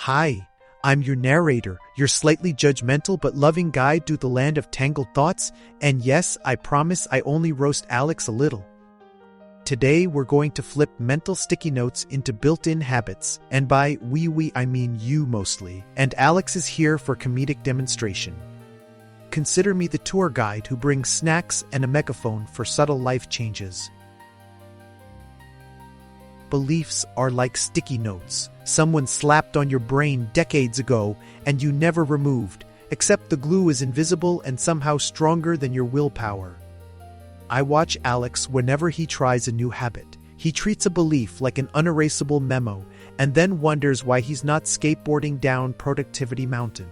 Hi, I'm your narrator, your slightly judgmental but loving guide through the land of tangled thoughts, and yes, I promise I only roast Alex a little. Today we're going to flip mental sticky notes into built-in habits, and by we I mean you mostly, and Alex is here for comedic demonstration. Consider me the tour guide who brings snacks and a megaphone for subtle life changes. Beliefs are like sticky notes, someone slapped on your brain decades ago and you never removed, except the glue is invisible and somehow stronger than your willpower. I watch Alex whenever he tries a new habit. He treats a belief like an unerasable memo and then wonders why he's not skateboarding down Productivity Mountain.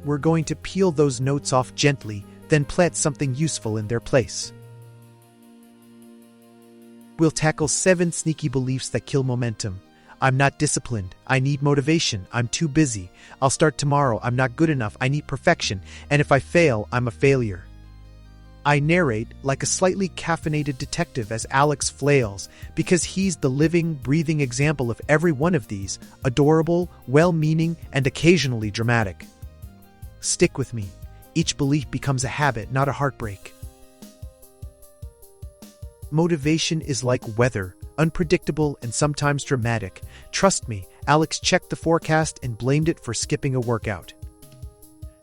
We're going to peel those notes off gently, then plant something useful in their place. We'll tackle 7 sneaky beliefs that kill momentum. I'm not disciplined. I need motivation. I'm too busy. I'll start tomorrow. I'm not good enough. I need perfection. And if I fail, I'm a failure. I narrate like a slightly caffeinated detective as Alex flails, because he's the living, breathing example of every one of these, adorable, well-meaning, and occasionally dramatic. Stick with me. Each belief becomes a habit, not a heartbreak. Motivation is like weather, unpredictable and sometimes dramatic. Trust me, Alex checked the forecast and blamed it for skipping a workout.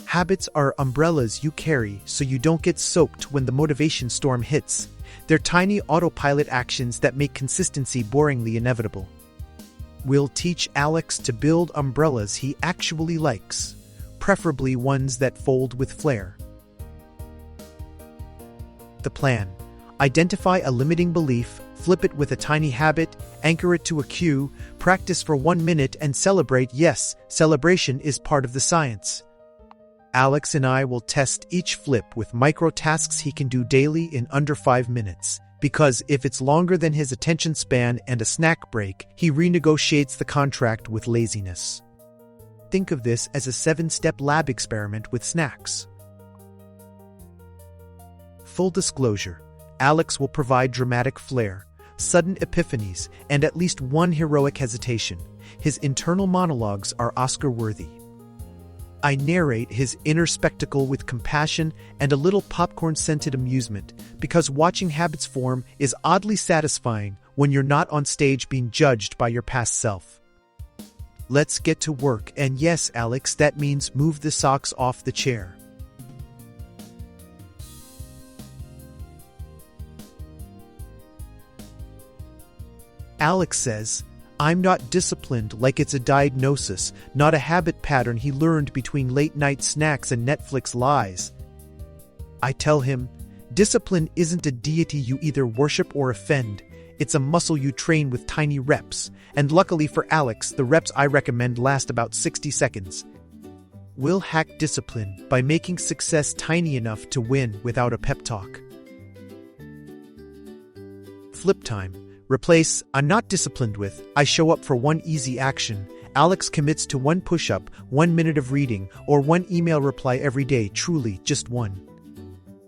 Habits are umbrellas you carry so you don't get soaked when the motivation storm hits. They're tiny autopilot actions that make consistency boringly inevitable. We'll teach Alex to build umbrellas he actually likes, preferably ones that fold with flair. The plan. Identify a limiting belief, flip it with a tiny habit, anchor it to a cue, practice for 1 minute and celebrate. Yes, celebration is part of the science. Alex and I will test each flip with micro tasks he can do daily in under 5 minutes. Because if it's longer than his attention span and a snack break, he renegotiates the contract with laziness. Think of this as a 7-step lab experiment with snacks. Full disclosure. Alex will provide dramatic flair, sudden epiphanies, and at least one heroic hesitation. His internal monologues are Oscar-worthy. I narrate his inner spectacle with compassion and a little popcorn-scented amusement, because watching habits form is oddly satisfying when you're not on stage being judged by your past self. Let's get to work, and yes, Alex, that means move the socks off the chair. Alex says, I'm not disciplined like it's a diagnosis, not a habit pattern he learned between late-night snacks and Netflix lies. I tell him, discipline isn't a deity you either worship or offend. It's a muscle you train with tiny reps, and luckily for Alex, the reps I recommend last about 60 seconds. We'll hack discipline by making success tiny enough to win without a pep talk. Flip time. Replace, I'm not disciplined with, I show up for one easy action. Alex commits to 1 push-up, 1 minute of reading, or 1 email reply every day, truly, just 1.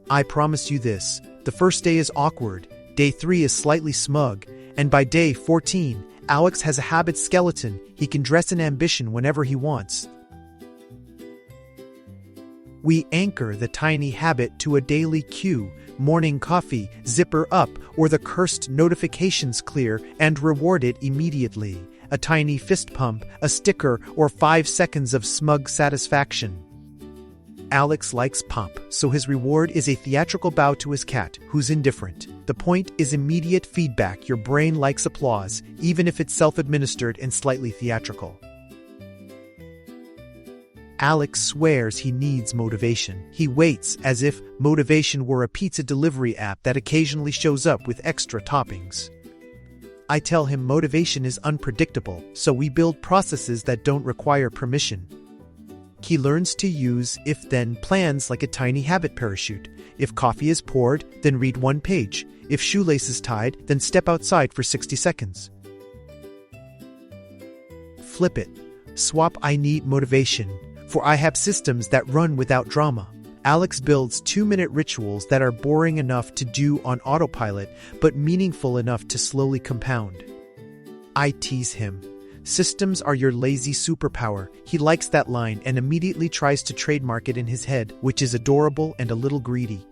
I promise you this, the first day is awkward, day 3 is slightly smug, and by day 14, Alex has a habit skeleton he can dress in ambition whenever he wants. We anchor the tiny habit to a daily cue, morning coffee, zipper up, or the cursed notifications clear, and reward it immediately. A tiny fist pump, a sticker, or 5 seconds of smug satisfaction. Alex likes pomp, so his reward is a theatrical bow to his cat, who's indifferent. The point is immediate feedback. Your brain likes applause, even if it's self-administered and slightly theatrical. Alex swears he needs motivation. He waits as if motivation were a pizza delivery app that occasionally shows up with extra toppings. I tell him motivation is unpredictable, so we build processes that don't require permission. He learns to use if-then plans like a tiny habit parachute. If coffee is poured, then read 1 page. If shoelace is tied, then step outside for 60 seconds. Flip it. Swap I need motivation. For I have systems that run without drama. Alex builds 2-minute rituals that are boring enough to do on autopilot, but meaningful enough to slowly compound. I tease him. Systems are your lazy superpower. He likes that line and immediately tries to trademark it in his head, which is adorable and a little greedy.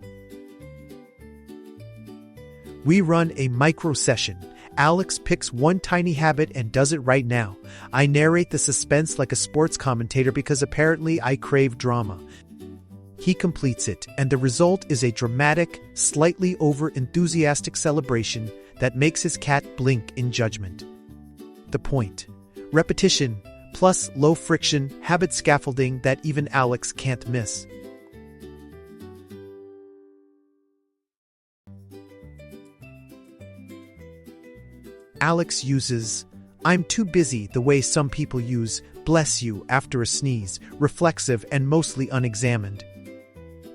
We run a micro session. Alex picks one tiny habit and does it right now. I narrate the suspense like a sports commentator because apparently I crave drama. He completes it, and the result is a dramatic, slightly over-enthusiastic celebration that makes his cat blink in judgment. The point: repetition plus low-friction habit scaffolding that even Alex can't miss. Alex uses "I'm too busy" the way some people use "bless you" after a sneeze, reflexive and mostly unexamined.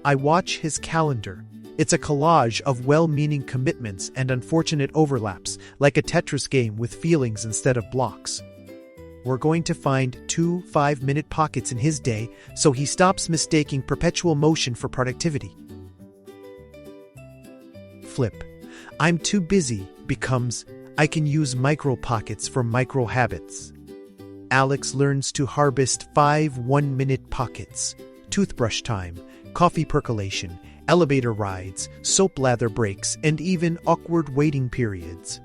I watch his calendar. It's a collage of well-meaning commitments and unfortunate overlaps, like a Tetris game with feelings instead of blocks. We're going to find 2 5-minute pockets in his day so he stops mistaking perpetual motion for productivity. Flip. "I'm too busy" becomes "I can use micro pockets for micro habits." Alex learns to harvest 5 1-minute pockets: toothbrush time, coffee percolation, elevator rides, soap lather breaks, and even awkward waiting periods.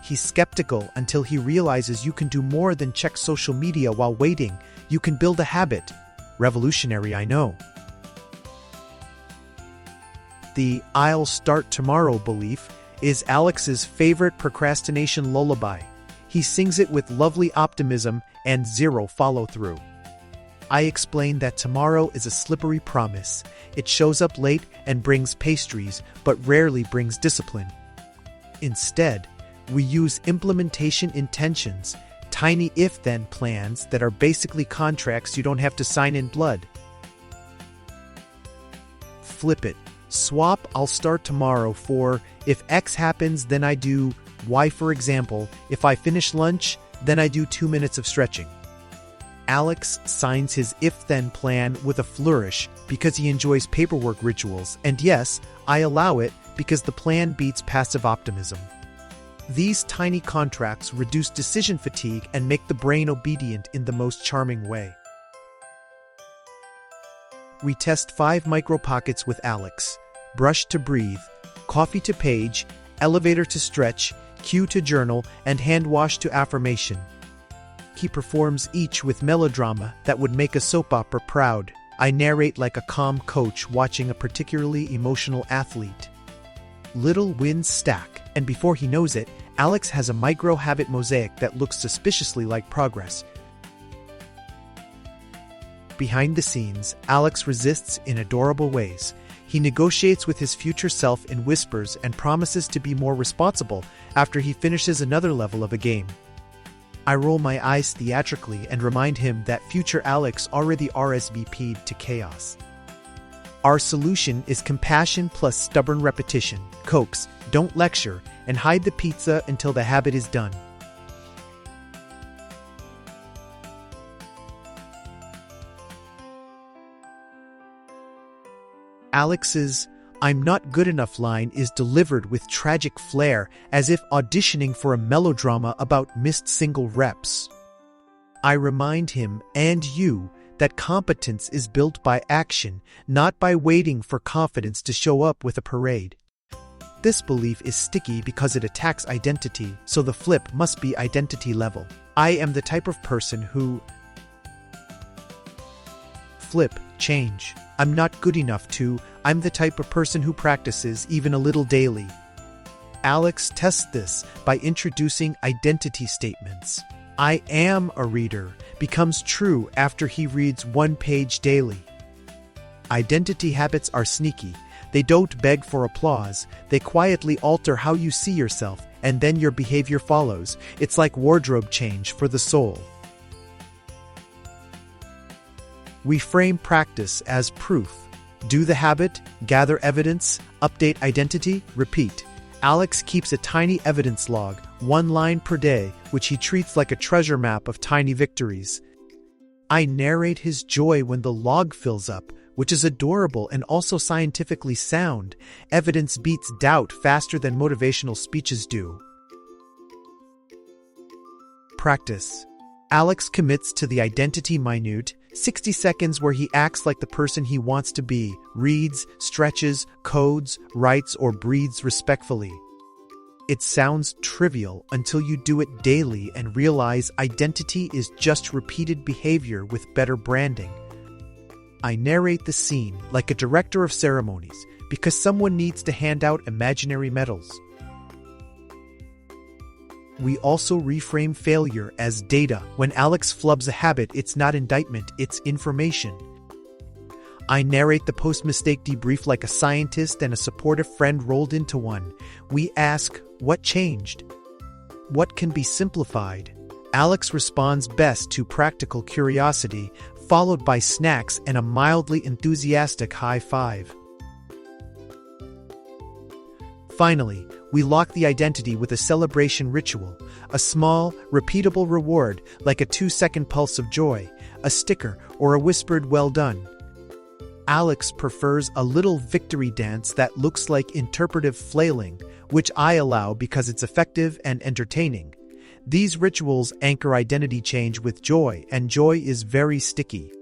He's skeptical until he realizes you can do more than check social media while waiting. You can build a habit. Revolutionary, I know. The "I'll start tomorrow" belief is Alex's favorite procrastination lullaby. He sings it with lovely optimism and zero follow-through. I explain that tomorrow is a slippery promise. It shows up late and brings pastries, but rarely brings discipline. Instead, we use implementation intentions, tiny if-then plans that are basically contracts you don't have to sign in blood. Flip it. Swap "I'll start tomorrow" for "if X happens, then I do Y." For example, if I finish lunch, then I do 2 minutes of stretching. Alex signs his if-then plan with a flourish because he enjoys paperwork rituals, and yes, I allow it because the plan beats passive optimism. These tiny contracts reduce decision fatigue and make the brain obedient in the most charming way. We test 5 micro pockets with Alex: brush to breathe, coffee to page, elevator to stretch, cue to journal, and hand wash to affirmation. He performs each with melodrama that would make a soap opera proud. I narrate like a calm coach watching a particularly emotional athlete. Little wins stack, and before he knows it, Alex has a micro-habit mosaic that looks suspiciously like progress. Behind the scenes, Alex resists in adorable ways. He negotiates with his future self in whispers and promises to be more responsible after he finishes another level of a game. I roll my eyes theatrically and remind him that future Alex already RSVP'd to chaos. Our solution is compassion plus stubborn repetition. Coax, don't lecture, and hide the pizza until the habit is done. Alex's "I'm not good enough" line is delivered with tragic flair, as if auditioning for a melodrama about missed single reps. I remind him, and you, that competence is built by action, not by waiting for confidence to show up with a parade. This belief is sticky because it attacks identity, so the flip must be identity level. I am the type of person who... Flip, change. I'm not good enough to. I'm the type of person who practices even a little daily. Alex tests this by introducing identity statements. I am a reader becomes true after he reads 1 page daily. Identity habits are sneaky. They don't beg for applause. They quietly alter how you see yourself, and then your behavior follows. It's like wardrobe change for the soul. We frame practice as proof. Do the habit, gather evidence, update identity, repeat. Alex keeps a tiny evidence log, 1 line per day, which he treats like a treasure map of tiny victories. I narrate his joy when the log fills up, which is adorable and also scientifically sound. Evidence beats doubt faster than motivational speeches do. Practice. Alex commits to the identity minute, 60 seconds where he acts like the person he wants to be, reads, stretches, codes, writes, or breathes respectfully. It sounds trivial until you do it daily and realize identity is just repeated behavior with better branding. I narrate the scene like a director of ceremonies because someone needs to hand out imaginary medals. We also reframe failure as data. When Alex flubs a habit, it's not indictment, it's information. I narrate the post-mistake debrief like a scientist and a supportive friend rolled into one. We ask, what changed? What can be simplified? Alex responds best to practical curiosity, followed by snacks and a mildly enthusiastic high five. Finally, we lock the identity with a celebration ritual, a small, repeatable reward like a 2-second pulse of joy, a sticker, or a whispered well done. Alex prefers a little victory dance that looks like interpretive flailing, which I allow because it's effective and entertaining. These rituals anchor identity change with joy, and joy is very sticky.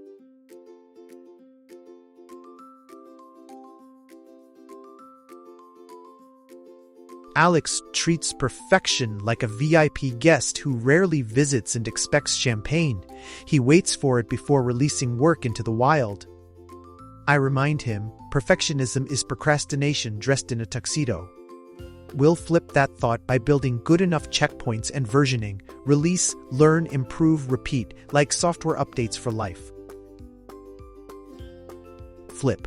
Alex treats perfection like a VIP guest who rarely visits and expects champagne. He waits for it before releasing work into the wild. I remind him, perfectionism is procrastination dressed in a tuxedo. We'll flip that thought by building good enough checkpoints and versioning, release, learn, improve, repeat, like software updates for life. Flip.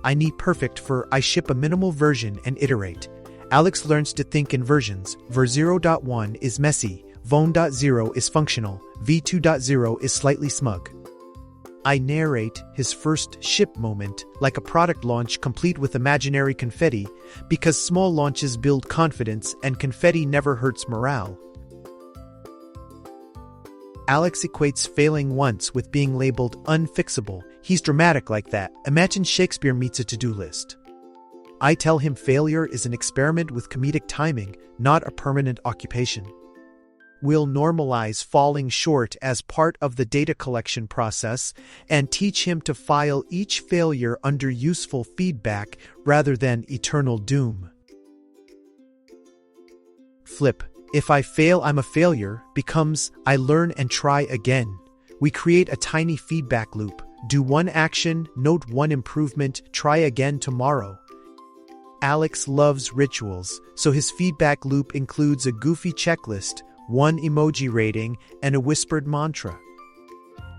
I need perfect for I ship a minimal version and iterate. Alex learns to think in versions. Ver0.1 is messy, Von.0 is functional, V2.0 is slightly smug. I narrate his first ship moment like a product launch complete with imaginary confetti because small launches build confidence and confetti never hurts morale. Alex equates failing once with being labeled unfixable. He's dramatic like that. Imagine Shakespeare meets a to-do list. I tell him failure is an experiment with comedic timing, not a permanent occupation. We'll normalize falling short as part of the data collection process and teach him to file each failure under useful feedback rather than eternal doom. Flip. If I fail, I'm a failure becomes I learn and try again. We create a tiny feedback loop. Do one action, note one improvement, try again tomorrow. Alex loves rituals, so his feedback loop includes a goofy checklist, one emoji rating, and a whispered mantra.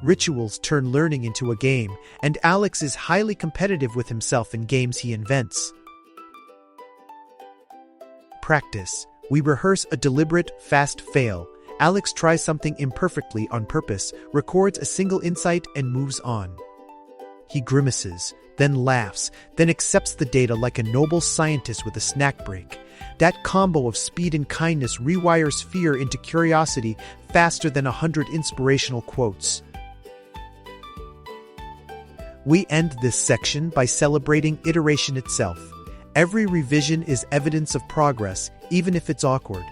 Rituals turn learning into a game, and Alex is highly competitive with himself in games he invents. Practice. We rehearse a deliberate, fast fail. Alex tries something imperfectly on purpose, records a single insight, and moves on. He grimaces, then laughs, then accepts the data like a noble scientist with a snack break. That combo of speed and kindness rewires fear into curiosity faster than 100 inspirational quotes. We end this section by celebrating iteration itself. Every revision is evidence of progress, even if it's awkward.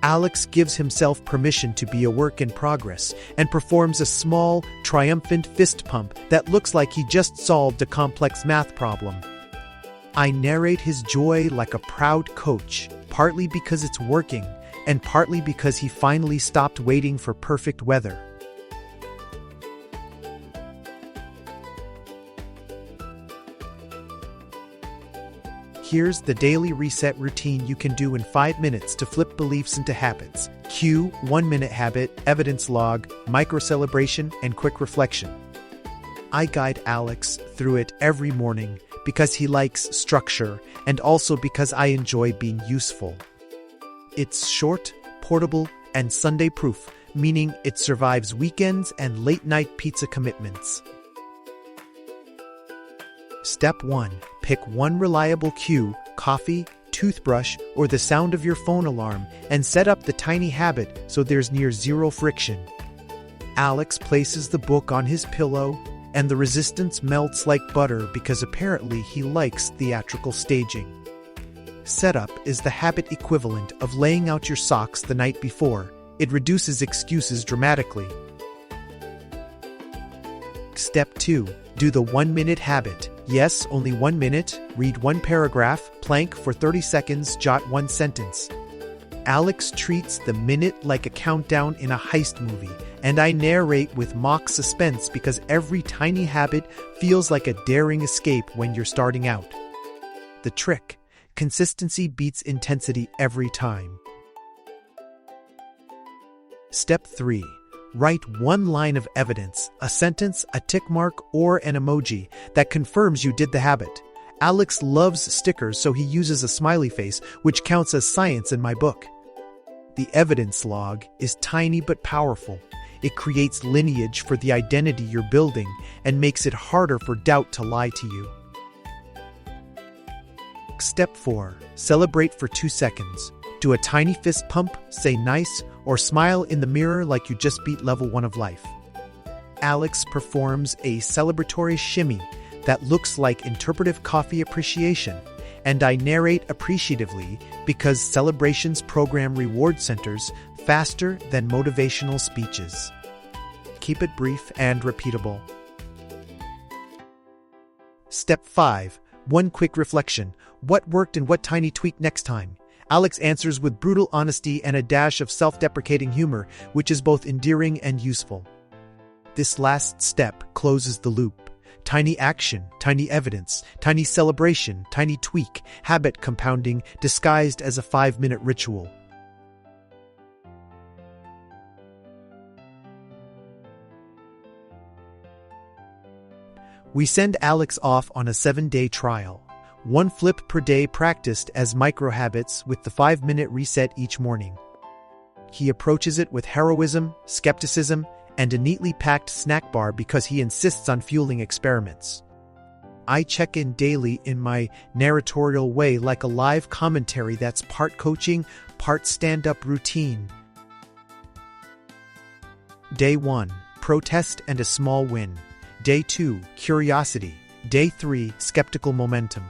Alex gives himself permission to be a work in progress and performs a small, triumphant fist pump that looks like he just solved a complex math problem. I narrate his joy like a proud coach, partly because it's working, and partly because he finally stopped waiting for perfect weather. Here's the daily reset routine you can do in 5 minutes to flip beliefs into habits. Cue, 1-minute habit, evidence log, micro-celebration, and quick reflection. I guide Alex through it every morning because he likes structure and also because I enjoy being useful. It's short, portable, and Sunday-proof, meaning it survives weekends and late-night pizza commitments. Step 1. Pick one reliable cue, coffee, toothbrush, or the sound of your phone alarm, and set up the tiny habit so there's near zero friction. Alex places the book on his pillow, and the resistance melts like butter because apparently he likes theatrical staging. Setup is the habit equivalent of laying out your socks the night before. It reduces excuses dramatically. Step 2. Do the 1-minute habit. Yes, only 1 minute. Read 1 paragraph, plank for 30 seconds, jot 1 sentence. Alex treats the minute like a countdown in a heist movie, and I narrate with mock suspense because every tiny habit feels like a daring escape when you're starting out. The trick: consistency beats intensity every time. Step 3. Write 1 line of evidence, a sentence, a tick mark, or an emoji that confirms you did the habit. Alex loves stickers, so he uses a smiley face, which counts as science in my book. The evidence log is tiny but powerful. It creates lineage for the identity you're building and makes it harder for doubt to lie to you. Step 4. Celebrate for 2 seconds. Do a tiny fist pump, say nice, or smile in the mirror like you just beat level 1 of life. Alex performs a celebratory shimmy that looks like interpretive coffee appreciation, and I narrate appreciatively because celebrations program reward centers faster than motivational speeches. Keep it brief and repeatable. Step 5. 1 quick reflection. What worked and what tiny tweak next time? Alex answers with brutal honesty and a dash of self-deprecating humor, which is both endearing and useful. This last step closes the loop. Tiny action, tiny evidence, tiny celebration, tiny tweak, habit compounding disguised as a 5-minute ritual. We send Alex off on a 7-day trial. 1 flip per day practiced as micro-habits with the 5-minute reset each morning. He approaches it with heroism, skepticism, and a neatly packed snack bar because he insists on fueling experiments. I check in daily in my narratorial way like a live commentary that's part coaching, part stand-up routine. Day 1. Protest and a small win. Day 2. Curiosity. Day 3. Skeptical momentum.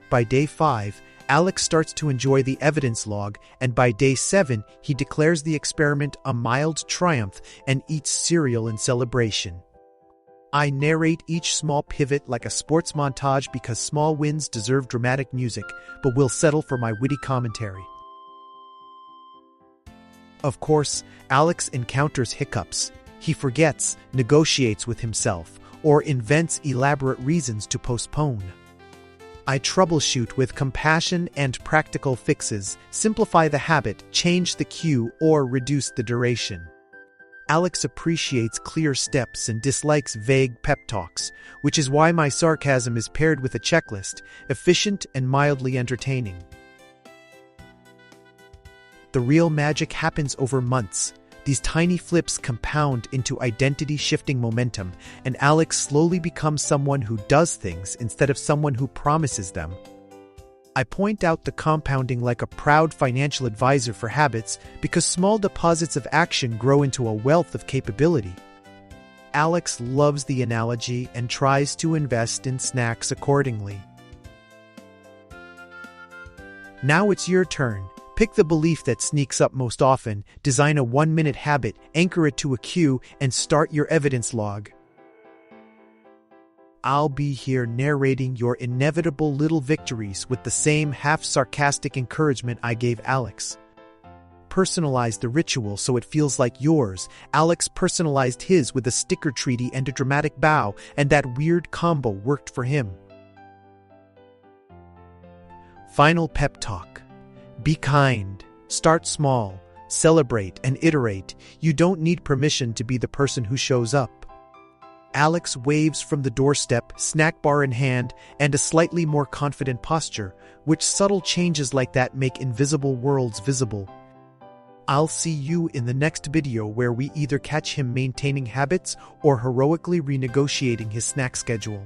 By day 5, Alex starts to enjoy the evidence log, and by day 7, he declares the experiment a mild triumph and eats cereal in celebration. I narrate each small pivot like a sports montage because small wins deserve dramatic music, but will settle for my witty commentary. Of course, Alex encounters hiccups. He forgets, negotiates with himself, or invents elaborate reasons to postpone. I troubleshoot with compassion and practical fixes, simplify the habit, change the cue, or reduce the duration. Alex appreciates clear steps and dislikes vague pep talks, which is why my sarcasm is paired with a checklist, efficient and mildly entertaining. The real magic happens over months. These tiny flips compound into identity-shifting momentum, and Alex slowly becomes someone who does things instead of someone who promises them. I point out the compounding like a proud financial advisor for habits because small deposits of action grow into a wealth of capability. Alex loves the analogy and tries to invest in snacks accordingly. Now it's your turn. Pick the belief that sneaks up most often, design a 1-minute habit, anchor it to a cue, and start your evidence log. I'll be here narrating your inevitable little victories with the same half-sarcastic encouragement I gave Alex. Personalize the ritual so it feels like yours. Alex personalized his with a sticker treaty and a dramatic bow, and that weird combo worked for him. Final pep talk. Be kind. Start small. Celebrate and iterate. You don't need permission to be the person who shows up. Alex waves from the doorstep, snack bar in hand, and a slightly more confident posture, which subtle changes like that make invisible worlds visible. I'll see you in the next video where we either catch him maintaining habits or heroically renegotiating his snack schedule.